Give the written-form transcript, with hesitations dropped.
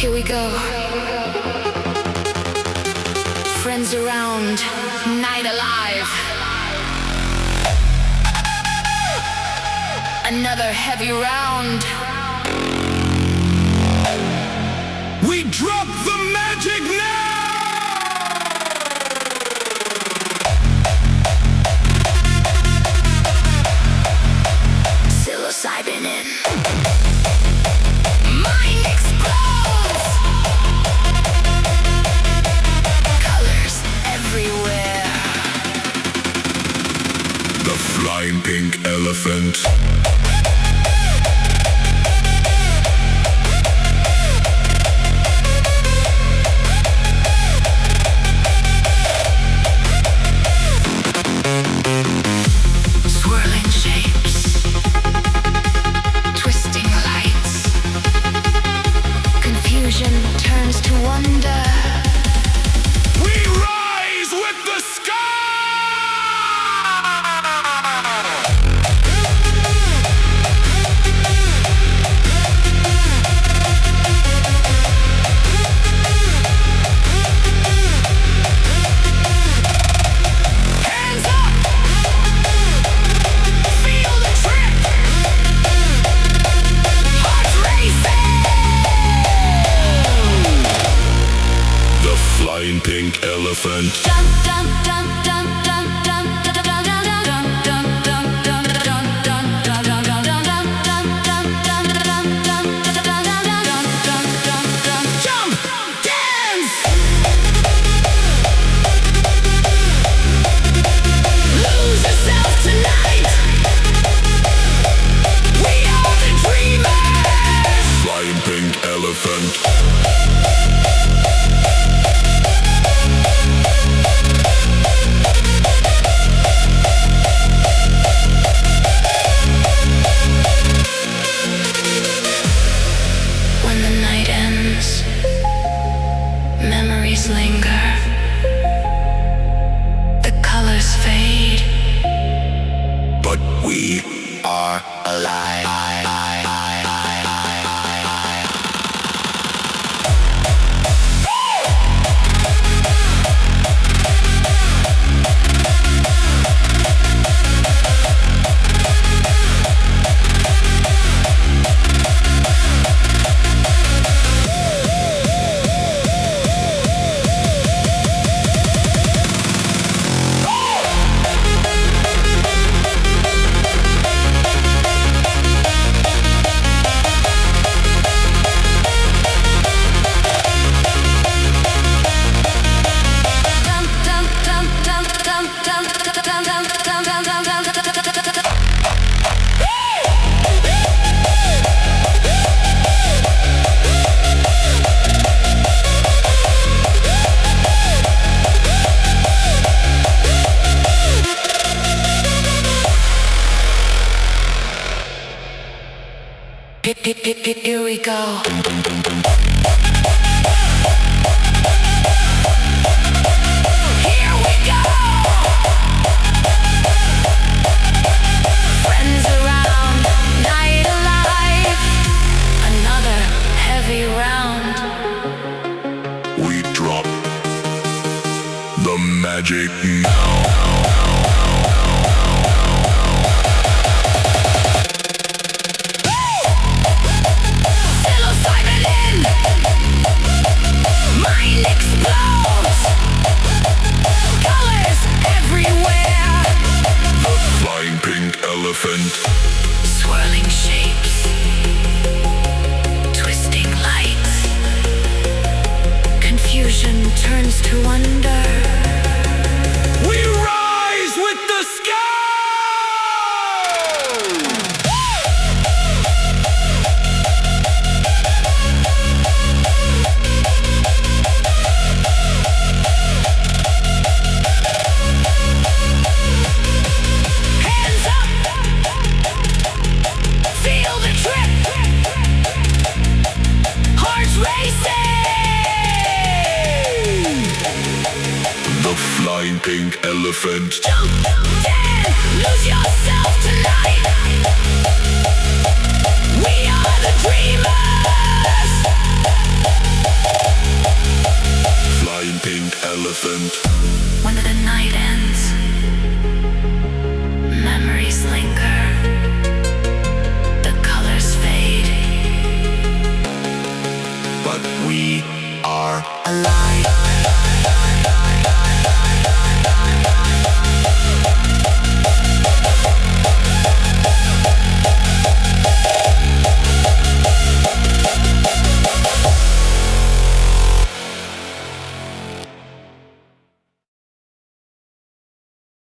Here we go. Friends around, night alive. Another heavy round. We drop the magic now! Psilocybin in. Mind explodes. Colors everywhere. The flying pink elephant. Swirling shapes. Twisting lights. Confusion turns to wonder. We rise with the sky! Hands up! Feel the trip. Heart racing. The flying pink elephant. Jump, jump, jump, jump, jump, jump, jump, jump, jump, jump, jump, jump, dance. Lose yourself tonight. We are the dreamers. Flying pink elephant. When the night ends, memories linger. The colors fade. But we are alive. Jump, jump, jump, jump, jump, jump, jump, Here we go. Here we go. Friends around, night alive. Another heavy round. We drop the magic now. Psilocybin in. Mind explodes. Colors everywhere. The flying pink elephant. Swirling shapes. Twisting lights. Confusion turns to wonder. We rise with the sky! Hands up! Feel the trip. Hearts racing. The flying pink elephant. Jump, dance, lose yourself tonight. We are the dreamers. alive.